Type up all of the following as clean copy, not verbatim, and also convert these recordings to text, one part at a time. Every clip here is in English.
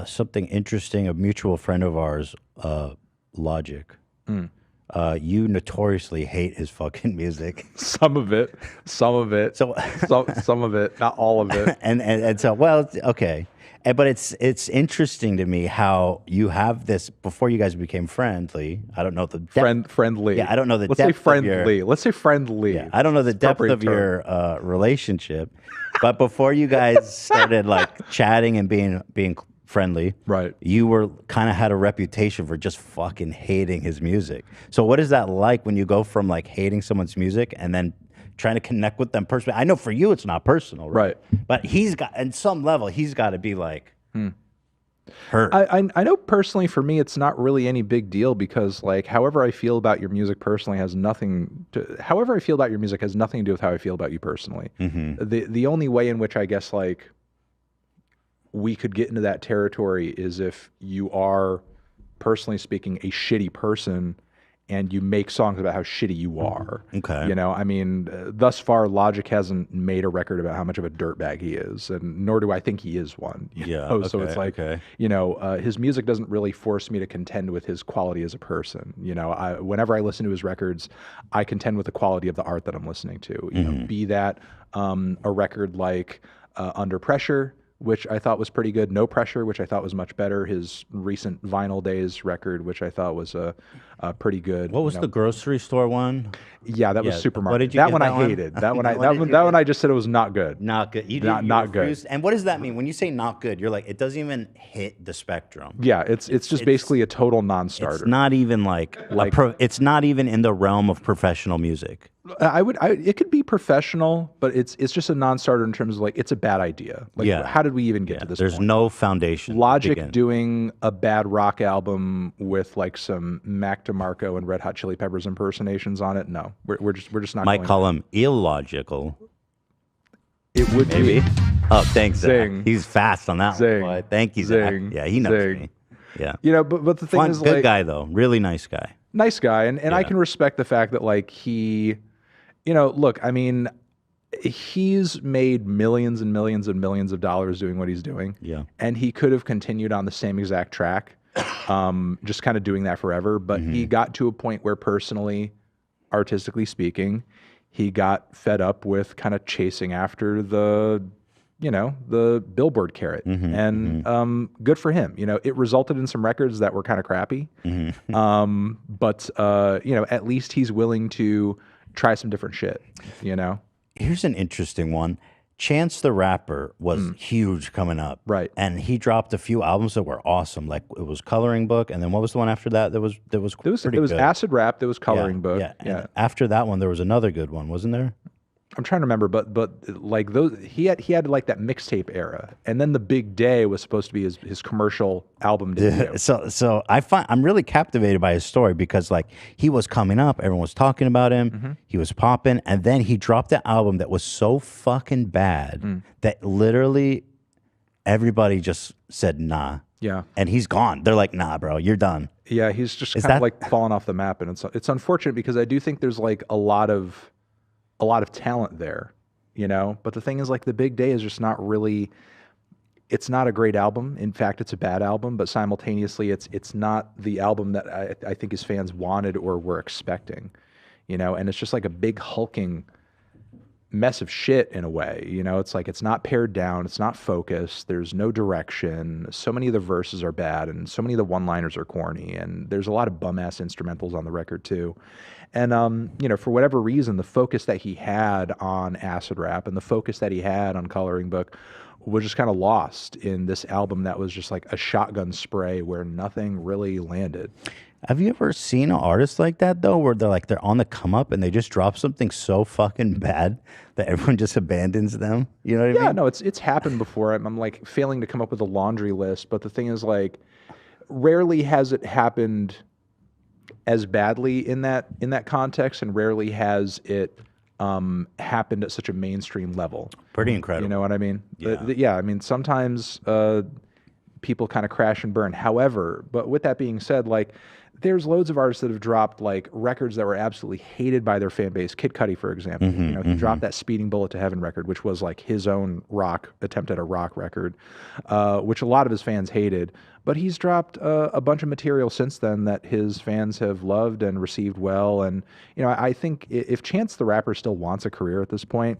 Something interesting. A mutual friend of ours, Logic. You notoriously hate his fucking music. Some of it, some of it, So, some of it, not all of it. and so, well, okay. But it's interesting to me how you have this before you guys became friendly. I don't know the depth. Friendly. Yeah, I don't know the Let's depth say friendly. of your. Let's say friendly. Yeah, I don't know the depth of your relationship, but before you guys started like chatting and being friendly, Right. you were kind of had a reputation for just fucking hating his music. So what is that like when you go from like hating someone's music and then trying to connect with them personally? I know for you it's not personal, right? But he's got, at some level, he's got to be like hurt. I know personally for me it's not really any big deal because like however I feel about your music personally has nothing to however I feel about your music has nothing to do with how I feel about you personally. The only way in which I guess like we could get into that territory is if you are personally speaking a shitty person and you make songs about how shitty you are. Okay. You know, I mean, thus far, Logic hasn't made a record about how much of a dirtbag he is, and nor do I think he is one. Yeah. So it's like, his music doesn't really force me to contend with his quality as a person. You know, whenever I listen to his records, I contend with the quality of the art that I'm listening to. You know, be that a record like Under Pressure, which I thought was pretty good. No Pressure, which I thought was much better. His recent Vinyl Days record, which I thought was pretty good. What was the grocery store one? Yeah, that was Supermarket. What did you that get one that I one? hated. That one I just said it was not good. Not good. You not good. refused. And what does that mean? When you say not good, you're like, it doesn't even hit the spectrum. Yeah, it's just basically a total non-starter. It's not even like it's not even in the realm of professional music. It could be professional, but it's just a non-starter in terms of like it's a bad idea. Like how did we even get to this There's point? no foundation. Logic doing a bad rock album with like some Mac DeMarco and Red Hot Chili Peppers impersonations on it. No, we're just not. Might going call there. him illogical. It would Maybe. be. Oh, thanks, Zing. Zach. He's fast on that Zing. one. Boy. Thank you, Zach. Zing. Yeah, he knows Zing. me. Yeah. You know, but the thing Fun, is, good like, guy though, really nice guy. Nice guy, and I can respect the fact that like he, look, I mean, he's made millions and millions and millions of dollars doing what he's doing. Yeah. And he could have continued on the same exact track, just kind of doing that forever. But he got to a point where personally, artistically speaking, he got fed up with kind of chasing after the Billboard carrot. And good for him. You know, it resulted in some records that were kind of crappy. But at least he's willing to try some different shit, you know? Here's an interesting one. Chance the Rapper was huge coming up. Right. And he dropped a few albums that were awesome. Like it was Coloring Book, and then what was the one after that that was pretty good? Acid Rap, there was Coloring Book. Yeah. And after that one there was another good one, wasn't there? I'm trying to remember, but like those, he had like that mixtape era, and then The Big Day was supposed to be his commercial album debut. So I'm really captivated by his story because like he was coming up, everyone was talking about him, he was popping, and then he dropped an album that was so fucking bad that literally everybody just said nah. Yeah, and he's gone. They're like, nah, bro, you're done. Yeah, he's just kind of like fallen off the map, and it's unfortunate because I do think there's like a lot of talent there, you know, but the thing is like The Big Day is just not really, it's not a great album. In fact, it's a bad album, but simultaneously it's not the album that I think his fans wanted or were expecting, you know, and it's just like a big hulking mess of shit in a way, you know. It's like it's not pared down, it's not focused, there's no direction, so many of the verses are bad and so many of the one-liners are corny, and there's a lot of bum-ass instrumentals on the record too. And for whatever reason, the focus that he had on Acid Rap and the focus that he had on Coloring Book was just kind of lost in this album that was just like a shotgun spray where nothing really landed. Have you ever seen an artist like that though, where they're on the come up and they just drop something so fucking bad that everyone just abandons them? You know what I mean? Yeah, no, it's happened before. I'm like failing to come up with a laundry list, but the thing is like, rarely has it happened as badly in that context, and rarely has it happened at such a mainstream level. Pretty incredible. You know what I mean? Yeah. I mean, sometimes people kind of crash and burn. However, but with that being said, like there's loads of artists that have dropped like records that were absolutely hated by their fan base. Kid Cudi, for example, he dropped that Speeding Bullet to Heaven record, which was like his own attempt at a rock record, which a lot of his fans hated. But he's dropped a bunch of material since then that his fans have loved and received well. And I think if Chance the Rapper still wants a career at this point,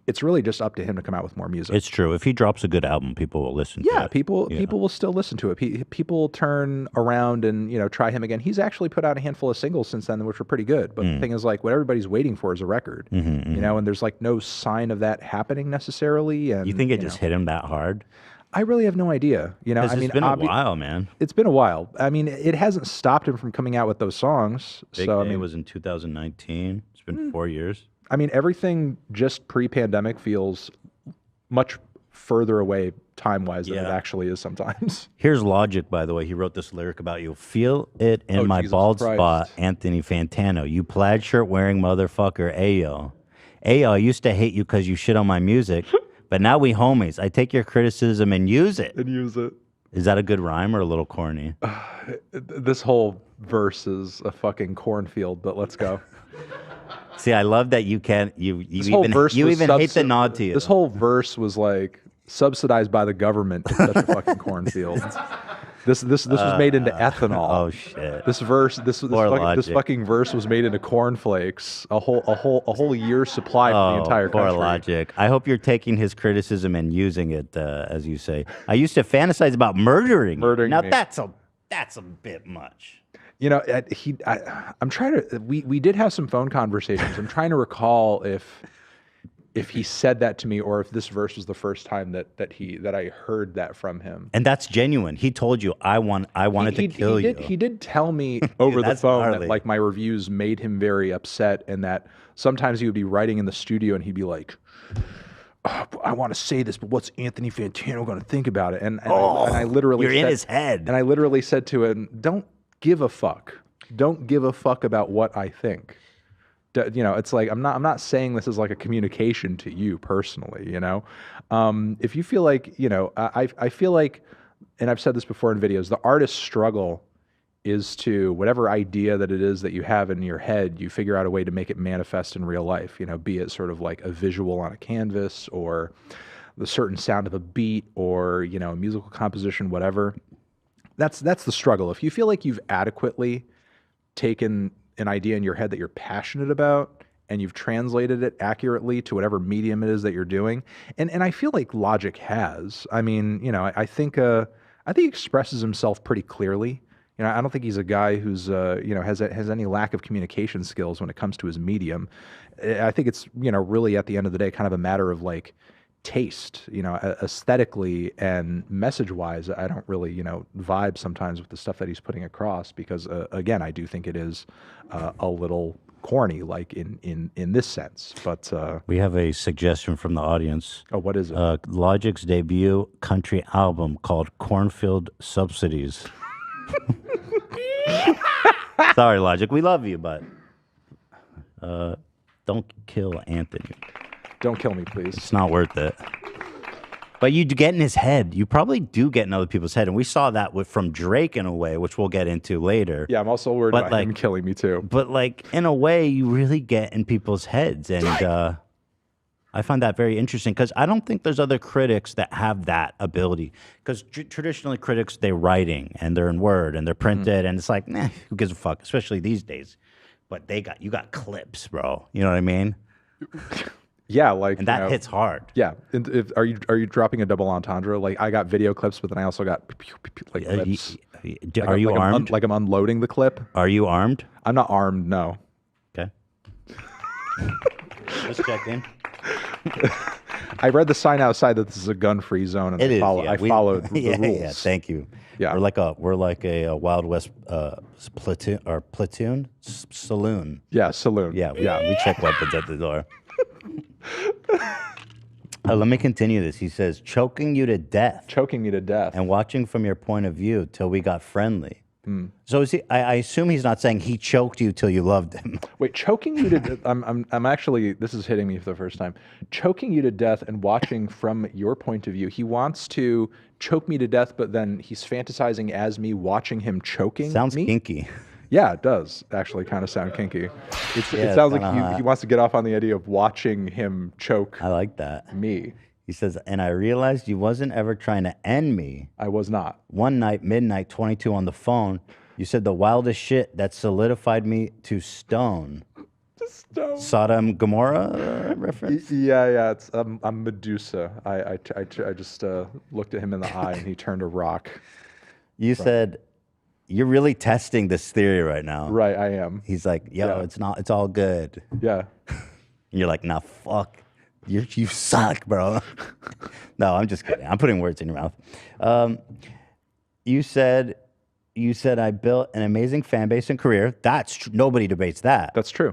it's really just up to him to come out with more music. It's true. If he drops a good album, people will listen to it. Yeah, people will still listen to it. People turn around and, try him again. He's actually put out a handful of singles since then, which were pretty good. But the thing is, like, what everybody's waiting for is a record, and there's like no sign of that happening necessarily. And you think it just hit him that hard? I really have no idea. I mean, it's been a while, man. It's been a while. I mean, it hasn't stopped him from coming out with those songs. Big so Day was in 2019. It's been 4 years. I mean, everything just pre-pandemic feels much further away time-wise than it actually is sometimes. Here's Logic, by the way. He wrote this lyric about you. Feel it in my Jesus bald Christ. spot, Anthony Fantano. You plaid shirt wearing motherfucker, ayo. Ayo, I used to hate you because you shit on my music, but now we homies. I take your criticism and use it. Is that a good rhyme or a little corny? This whole verse is a fucking cornfield, but let's go. See, I love that you can't. You even hate the nod to you. This whole verse was like subsidized by the government. It's such a fucking cornfield. This was made into ethanol. Oh shit! This fucking verse was made into cornflakes. A whole year's supply for the entire country. Poor Logic. I hope you're taking his criticism and using it, as you say. I used to fantasize about murdering. Now me. that's a bit much. I'm trying to. We did have some phone conversations. I'm trying to recall if he said that to me or if this verse was the first time that I heard that from him. And that's genuine. He told you I wanted to kill you. He did tell me over the phone that like my reviews made him very upset, and that sometimes he would be writing in the studio and he'd be like, I want to say this, but what's Anthony Fantano going to think about it? And I literally you're in his head. And I literally said to him, don't give a fuck. Don't give a fuck about what I think. It's like I'm not saying this as like a communication to you personally. If you feel like I feel like, and I've said this before in videos, the artist's struggle is to whatever idea that it is that you have in your head, you figure out a way to make it manifest in real life. Be it sort of like a visual on a canvas or the certain sound of a beat or a musical composition, whatever. That's the struggle. If you feel like you've adequately taken an idea in your head that you're passionate about and you've translated it accurately to whatever medium it is that you're doing, and I feel like Logic has. I mean, I think he expresses himself pretty clearly. I don't think he's a guy who's has any lack of communication skills when it comes to his medium. I think it's really at the end of the day kind of a matter of like taste, aesthetically and message-wise. I don't really, vibe sometimes with the stuff that he's putting across because, again, I do think it is a little corny, like in this sense. But we have a suggestion from the audience. Oh, what is it? Logic's debut country album called Cornfield Subsidies. Sorry, Logic, we love you, but don't kill Anthony. Don't kill me, please. It's not worth it. But you get in his head. You probably do get in other people's head. And we saw that from Drake in a way, which we'll get into later. Yeah, I'm also worried about him killing me too. But like in a way, you really get in people's heads. And I find that very interesting because I don't think there's other critics that have that ability. Because traditionally critics, they're writing and they're in Word and they're printed. And it's like, who gives a fuck? Especially these days. But you got clips, bro. You know what I mean? Yeah, like, and that hits hard. Yeah, are you dropping a double entendre? Like, I got video clips, but then I also got like clips. Are you armed? Like I'm unloading the clip. Are you armed? I'm not armed. No. Okay. Just checking. I read the sign outside that this is a gun-free zone, and I followed the rules. Yeah, thank you. Yeah, we're like a Wild West platoon saloon. Yeah, saloon. Yeah, we check weapons at the door. Let me continue this. He says, choking you to death. Choking me to death. And watching from your point of view till we got friendly. So is he, I assume he's not saying he choked you till you loved him. Wait, choking you to I'm actually, this is hitting me for the first time. Choking you to death and watching from your point of view. He wants to choke me to death, but then he's fantasizing as me watching him choking Sounds me. kinky. Yeah, it does actually kind of sound kinky. It sounds like he wants to get off on the idea of watching him choke. I like that. Me. He says, and I realized you wasn't ever trying to end me. I was not. One night, midnight, 22 on the phone, you said the wildest shit that solidified me to stone. Stone. Sodom Gomorrah reference? Yeah. It's I'm Medusa. I just looked at him in the eye and he turned a rock. You said, you're really testing this theory right now. Right, I am. He's like, yo, it's all good. Yeah. And you're like, nah, fuck. You suck, bro. No, I'm just kidding. I'm putting words in your mouth. You said I built an amazing fan base and career. That's nobody debates that. That's true.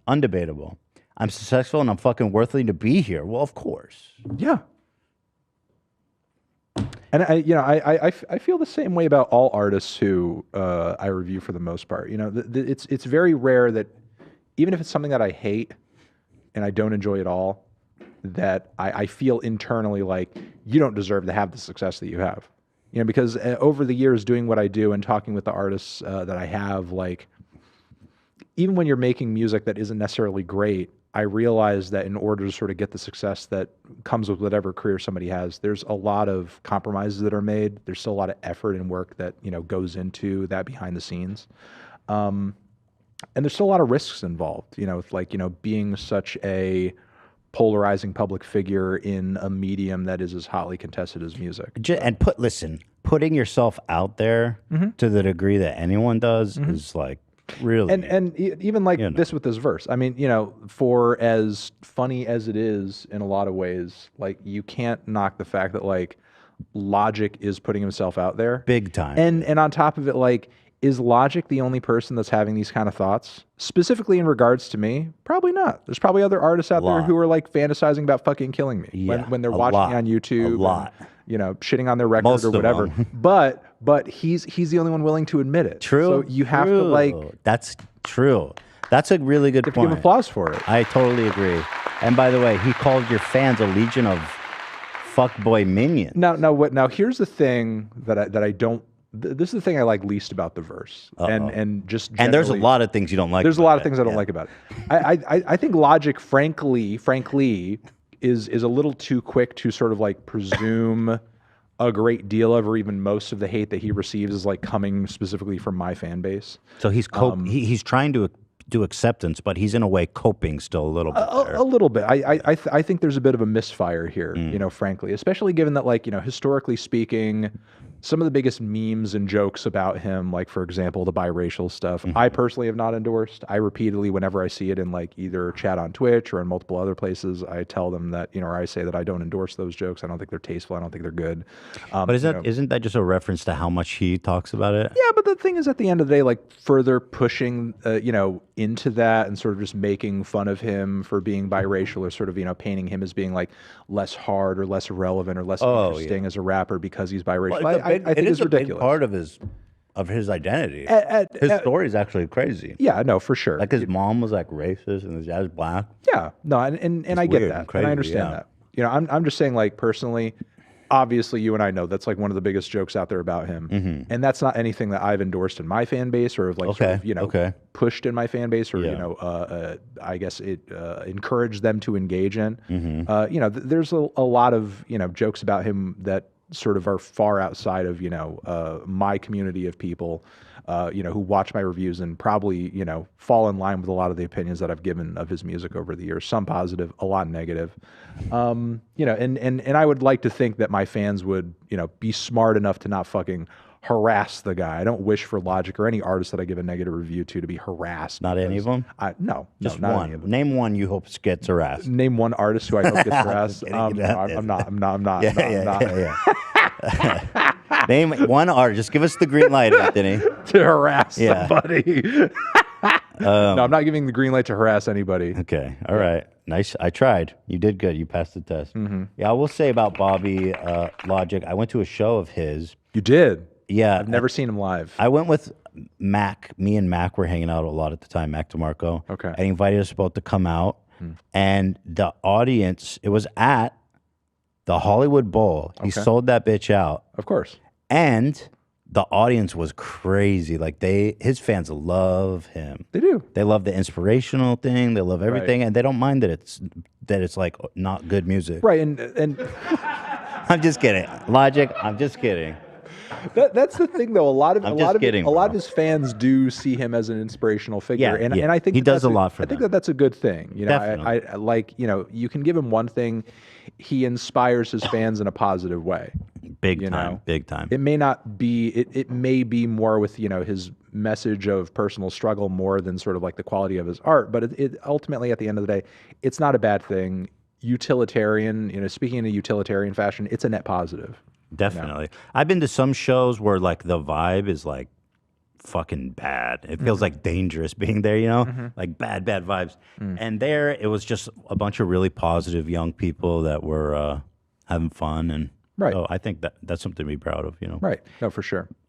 Undebatable. I'm successful and I'm fucking worthy to be here. Well, of course. Yeah. And I feel the same way about all artists who I review for the most part. You know, it's very rare that even if it's something that I hate and I don't enjoy at all, that I feel internally like you don't deserve to have the success that you have. You know, because over the years doing what I do and talking with the artists that I have, like, even when you're making music that isn't necessarily great, I realize that in order to sort of get the success that comes with whatever career somebody has, there's a lot of compromises that are made. There's still a lot of effort and work that, you know, goes into that behind the scenes. And there's still a lot of risks involved, you know, with, like, you know, being such a polarizing public figure in a medium that is as hotly contested as music. And putting yourself out there to the degree that anyone does is like really. And even like this with this verse. I mean, you know, for as funny as it is in a lot of ways, like, you can't knock the fact that, like, Logic is putting himself out there big time. And on top of it, like, is Logic the only person that's having these kind of thoughts? Specifically in regards to me? Probably not. There's probably other artists out there who are, like, fantasizing about fucking killing me when they're watching me on YouTube. A lot. And, you know, shitting on their record or whatever. But he's the only one willing to admit it. True. So you have to, like... That's true. That's a really good point. Give him applause for it. I totally agree. And by the way, he called your fans a legion of fuckboy minions. Now here's the thing that I don't... This is the thing I like least about the verse, and just generally, and there's a lot of things you don't like. There's a lot of things I don't like about it. I think Logic, frankly, is a little too quick to sort of, like, presume a great deal of, or even most of the hate that he receives is, like, coming specifically from my fan base. So he's he's trying to do acceptance, but he's in a way coping still a little bit. A little bit. I think there's a bit of a misfire here, you know, frankly, especially given that, like, you know, historically speaking, some of the biggest memes and jokes about him, like, for example, the biracial stuff, I personally have not endorsed. I repeatedly, whenever I see it in, like, either chat on Twitch or in multiple other places, I tell them that, you know, or I say that I don't endorse those jokes. I don't think they're tasteful. I don't think they're good. But isn't that just a reference to how much he talks about it? Yeah, but the thing is, at the end of the day, like, further pushing, you know, into that and sort of just making fun of him for being biracial, or sort of, you know, painting him as being, like, less hard or less relevant or less interesting as a rapper because he's biracial. Well, I think it's ridiculous. Big part of his identity. His story is actually crazy. Yeah, no, for sure. Like, his mom was, like, racist and his dad was black. Yeah, no, and I get that, and I understand that. You know, I'm just saying, like, personally, obviously, you and I know that's, like, one of the biggest jokes out there about him, and that's not anything that I've endorsed in my fan base, or have, like, sort of, you know, pushed in my fan base, or you know, I guess it encouraged them to engage in. You know, there's a lot of, you know, jokes about him that sort of are far outside of, you know, my community of people, you know, who watch my reviews and probably, you know, fall in line with a lot of the opinions that I've given of his music over the years. Some positive, a lot negative. You know, and I would like to think that my fans would, you know, be smart enough to not fucking harass the guy. I don't wish for Logic or any artist that I give a negative review to be harassed. Not any of them? No, just not one. Any of them. Name one you hope gets harassed. Name one artist who I hope gets harassed. I'm not. Name one artist. Just give us the green light, Anthony. To harass somebody. No, I'm not giving the green light to harass anybody. Okay. All right. Nice. I tried. You did good. You passed the test. Yeah, I will say about Bobby Logic, I went to a show of his. You did? Yeah, I've never seen him live. I went with Mac. Me and Mac were hanging out a lot at the time. Mac DeMarco. Okay. And he invited us both to come out, and the audience. It was at the Hollywood Bowl. He sold that bitch out. Of course. And the audience was crazy. Like his fans love him. They do. They love the inspirational thing. They love everything, and they don't mind that it's like not good music. Right. And I'm just kidding. Logic. I'm just kidding. That's the thing, though. A lot of his fans do see him as an inspirational figure, and I think he does a lot for them. I think that's a good thing. You know, I like, you know, you can give him one thing, he inspires his fans in a positive way. Big time. It may not be. It may be more with, you know, his message of personal struggle more than sort of like the quality of his art. But it ultimately, at the end of the day, it's not a bad thing. Utilitarian, you know, speaking in a utilitarian fashion, it's a net positive. Definitely. You know? I've been to some shows where like the vibe is like fucking bad. It feels like dangerous being there, you know, like bad vibes. And there it was just a bunch of really positive young people that were having fun. And so I think that's something to be proud of, you know. Right. No, for sure.